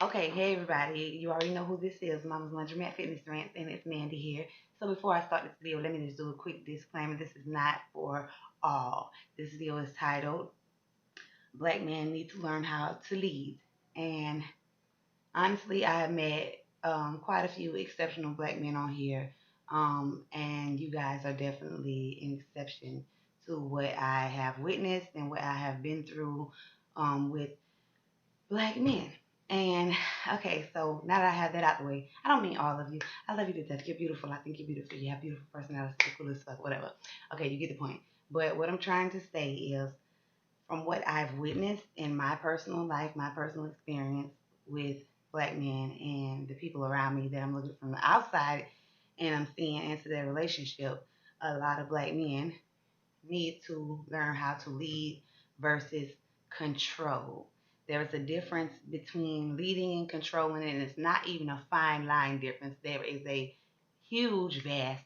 Okay, hey everybody. You already know who this is. Mama's Laundromat Fitness Rants, and it's Mandy here. So before I start this video, let me just do a quick disclaimer. This is not for all. This video is titled Black Men Need to Learn How to Lead. And honestly, I have met quite a few exceptional black men on here. And you guys are definitely an exception to what I have witnessed and what I have been through with black men. And okay, so now that I have that out the way, I don't mean all of you. I love you to death. You're beautiful. I think you're beautiful. You have beautiful personality. You're cool as fuck. Whatever. Okay, you get the point. But what I'm trying to say is, from what I've witnessed in my personal life, my personal experience with black men and the people around me that I'm looking from the outside and I'm seeing into their relationship, a lot of black men need to learn how to lead versus control. There is a difference between leading and controlling, and it's not even a fine line difference. There is a huge, vast,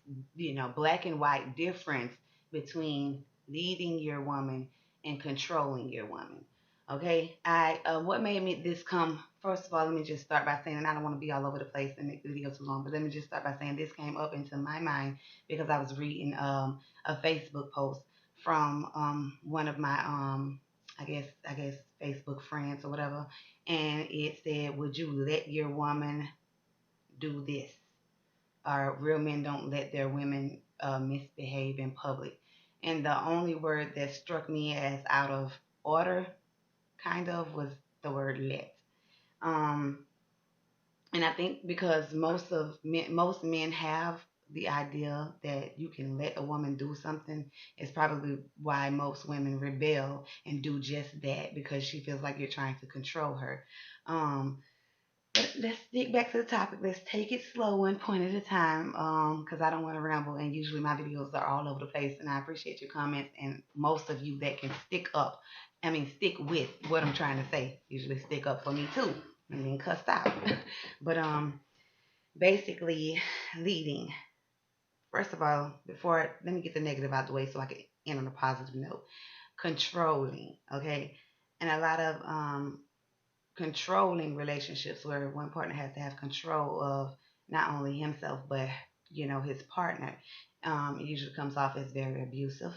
black and white difference between leading your woman and controlling your woman. Okay, what made me this come? First of all, let me just start by saying, and I don't want to be all over the place and make the video too long, but let me just start by saying this came up into my mind because I was reading a Facebook post from one of my I guess Facebook friends or whatever, and it said, "Would you let your woman do this?" Or real men don't let their women misbehave in public. And the only word that struck me as out of order, kind of, was the word let. Um, and I think because most men have the idea that you can let a woman do something, is probably why most women rebel and do just that, because she feels like you're trying to control her. Um, but let's dig back to the topic. Let's take it slow, one point at a time, because I don't want to ramble. And usually my videos are all over the place. And I appreciate your comments and most of you that can stick with what I'm trying to say. Usually stick up for me too. I'm being cussed out. But basically, leading. First of all, before let me get the negative out the way so I can end on a positive note. Controlling, okay, and a lot of controlling relationships where one partner has to have control of not only himself but his partner. It usually comes off as very abusive.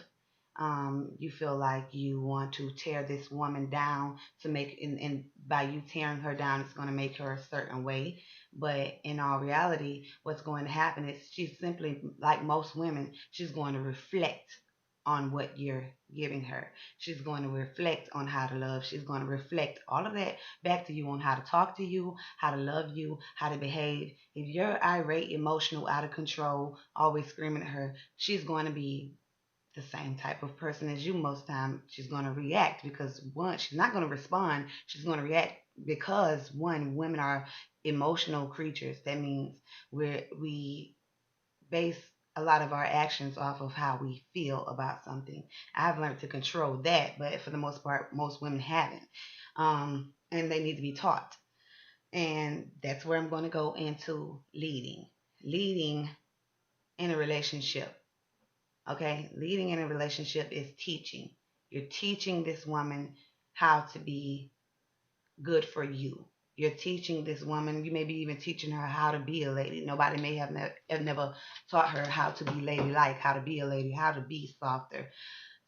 You feel like you want to tear this woman down to make, and by you tearing her down, it's going to make her a certain way. But in all reality, what's going to happen is she's simply, like most women, she's going to reflect on what you're giving her. She's going to reflect on how to love. She's going to reflect all of that back to you on how to talk to you, how to love you, how to behave. If you're irate, emotional, out of control, always screaming at her, she's going to be the same type of person as you. Most time she's going to react because, one, she's not going to respond. She's going to react because, one, women are emotional creatures. That means we base a lot of our actions off of how we feel about something. I've learned to control that, but for the most part, most women haven't. And they need to be taught. And that's where I'm going to go into leading. Leading in a relationship. Okay? Leading in a relationship is teaching. You're teaching this woman how to be good for you. You're teaching this woman, you may be even teaching her how to be a lady. Nobody may have never taught her how to be ladylike, how to be a lady, how to be softer.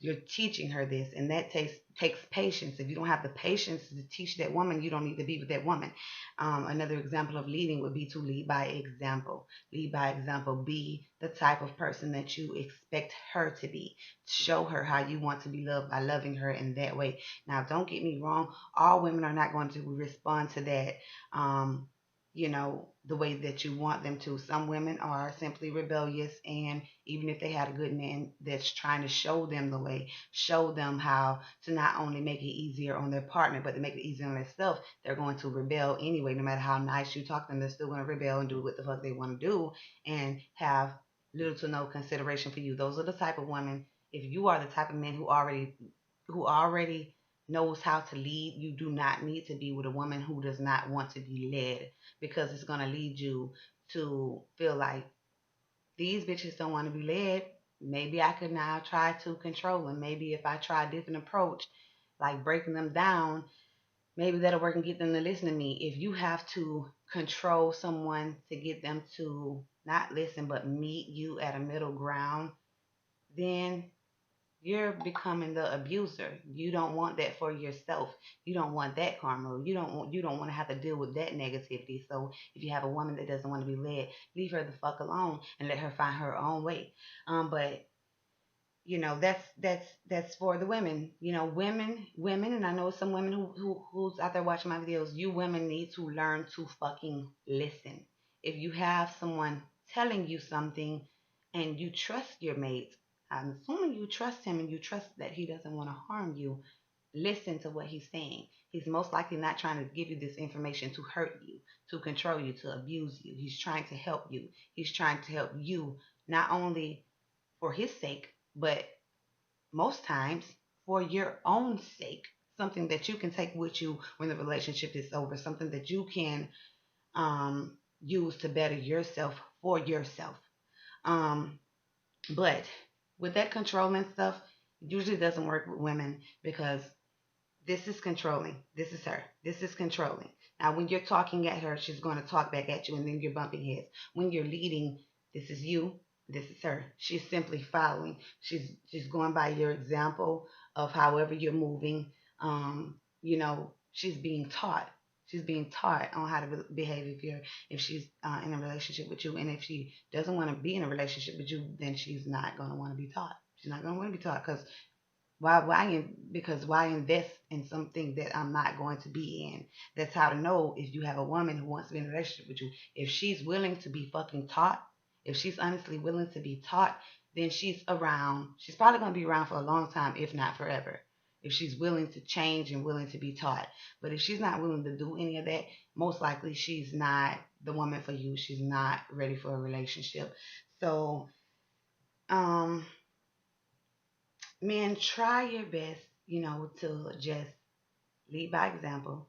You're teaching her this, and that takes patience. If you don't have the patience to teach that woman, you don't need to be with that woman. Another example of leading would be to lead by example. Lead by example. Be the type of person that you expect her to be. Show her how you want to be loved by loving her in that way. Now, don't get me wrong. All women are not going to respond to that. The way that you want them to. Some women are simply rebellious, and even if they had a good man that's trying to show them the way, show them how to not only make it easier on their partner, but to make it easier on themselves, they're going to rebel anyway. No matter how nice you talk to them, they're still going to rebel and do what the fuck they want to do and have little to no consideration for you. Those are the type of women. If you are the type of man who already knows how to lead, you do not need to be with a woman who does not want to be led, because it's going to lead you to feel like these bitches don't want to be led. Maybe I could now try to control them. Maybe if I try a different approach, like breaking them down, Maybe that'll work and get them to listen to me. If you have to control someone to get them to not listen but meet you at a middle ground, then you're becoming the abuser. You don't want that for yourself. You don't want that karma. You don't want to have to deal with that negativity. So if you have a woman that doesn't want to be led, leave her the fuck alone and let her find her own way. But that's for the women. Women, and I know some women who's out there watching my videos. You women need to learn to fucking listen. If you have someone telling you something and you trust your mate, I'm assuming you trust him and you trust that he doesn't want to harm you. Listen to what he's saying. He's most likely not trying to give you this information to hurt you, to control you, to abuse you. He's trying to help you. He's trying to help you not only for his sake, but most times for your own sake, something that you can take with you when the relationship is over, something that you can use to better yourself for yourself. Um, but with that controlling stuff, it usually doesn't work with women because this is controlling. This is her. This is controlling. Now, when you're talking at her, she's going to talk back at you, and then you're bumping heads. When you're leading, this is you. This is her. She's simply following. She's going by your example of however you're moving. She's being taught. She's being taught on how to behave if she's in a relationship with you, and if she doesn't want to be in a relationship with you, then she's not going to want to be taught. She's not going to want to be taught because why invest in something that I'm not going to be in? That's how to know if you have a woman who wants to be in a relationship with you. If she's willing to be fucking taught, if she's honestly willing to be taught, then she's around. She's probably going to be around for a long time, if not forever. If she's willing to change and willing to be taught. But if she's not willing to do any of that, most likely she's not the woman for you. She's not ready for a relationship. So, um, men, try your best, to just lead by example,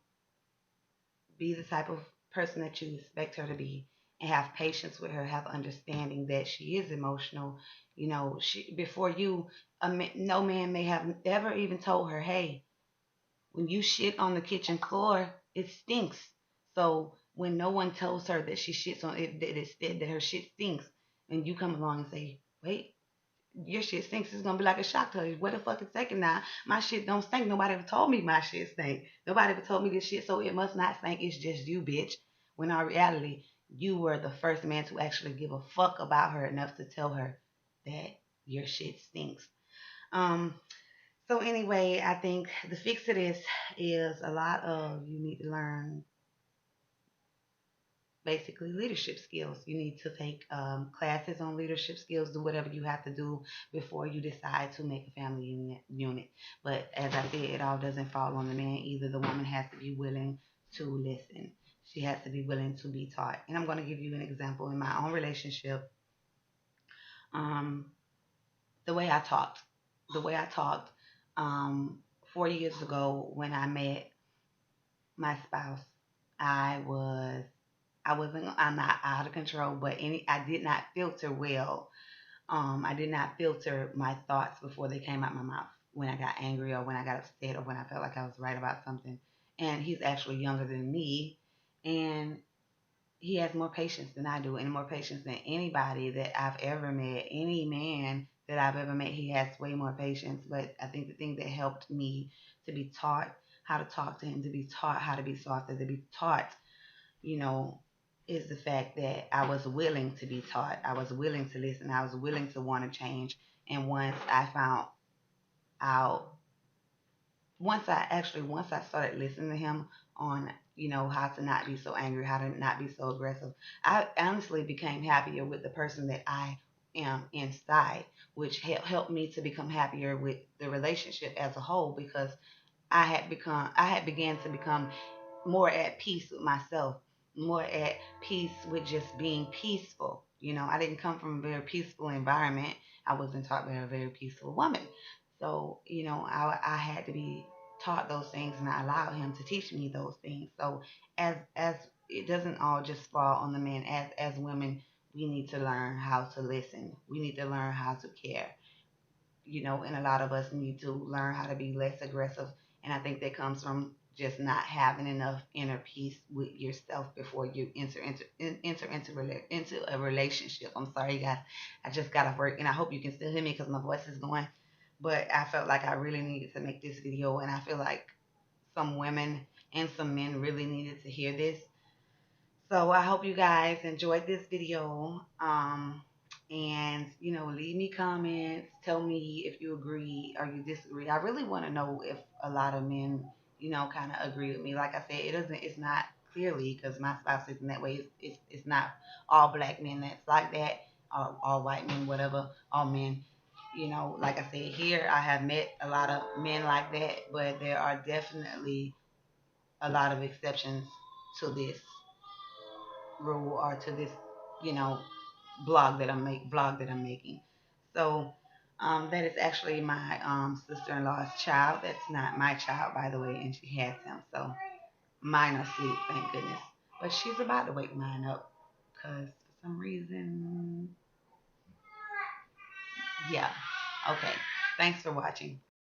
be the type of person that you expect her to be, and have patience with her, have understanding that she is emotional. She before you, no man may have ever even told her, hey, when you shit on the kitchen floor, it stinks. So when no one tells her that she shits on it, that her shit stinks, and you come along and say, wait, your shit stinks, it's gonna be like a shock to her. What the fuck is second now? My shit don't stink. Nobody ever told me my shit stink. Nobody ever told me this shit, so it must not stink. It's just you, bitch. When in reality, you were the first man to actually give a fuck about her enough to tell her that your shit stinks. Um. So anyway, I think the fix to this is a lot of you need to learn basically leadership skills. You need to take classes on leadership skills, do whatever you have to do before you decide to make a family unit. But as I said, it all doesn't fall on the man either. The woman has to be willing to listen. She has to be willing to be taught. And I'm going to give you an example in my own relationship. Um, the way I talked, the way I talked 4 years ago when I met my spouse, I was I'm not out of control, but I did not filter well. I did not filter my thoughts before they came out my mouth when I got angry or when I got upset or when I felt like I was right about something. And he's actually younger than me, and he has more patience than I do, and more patience than anybody that I've ever met. Any man that I've ever met, he has way more patience. But I think the thing that helped me to be taught how to talk to him, to be taught how to be softer, to be taught, you know, is the fact that I was willing to be taught. I was willing to listen. I was willing to want to change. And out, once I started listening to him on, how to not be so angry, how to not be so aggressive, I honestly became happier with the person that I am inside, which helped me to become happier with the relationship as a whole because I had began to become more at peace with myself, more at peace with just being peaceful. I didn't come from a very peaceful environment. I wasn't taught by a very peaceful woman. So, I had to be taught those things and I allowed him to teach me those things. So as it doesn't all just fall on the men, as women, we need to learn how to listen. We need to learn how to care. And a lot of us need to learn how to be less aggressive. And I think that comes from just not having enough inner peace with yourself before you enter into a relationship. I'm sorry, guys. I just got off work, and I hope you can still hear me because my voice is going. But I felt like I really needed to make this video, and I feel like some women and some men really needed to hear this. So I hope you guys enjoyed this video. And leave me comments. Tell me if you agree or you disagree. I really want to know if a lot of men, kind of agree with me. Like I said, it's not clearly because my spouse isn't that way. It's not all black men that's like that. All white men, whatever, all men. Like I said, here I have met a lot of men like that, but there are definitely a lot of exceptions to this rule or to this, you know, blog that I'm making. So that is actually my sister-in-law's child. That's not my child, by the way, and she has him. So mine are asleep, thank goodness. But she's about to wake mine up because for some reason, yeah. Okay. Thanks for watching.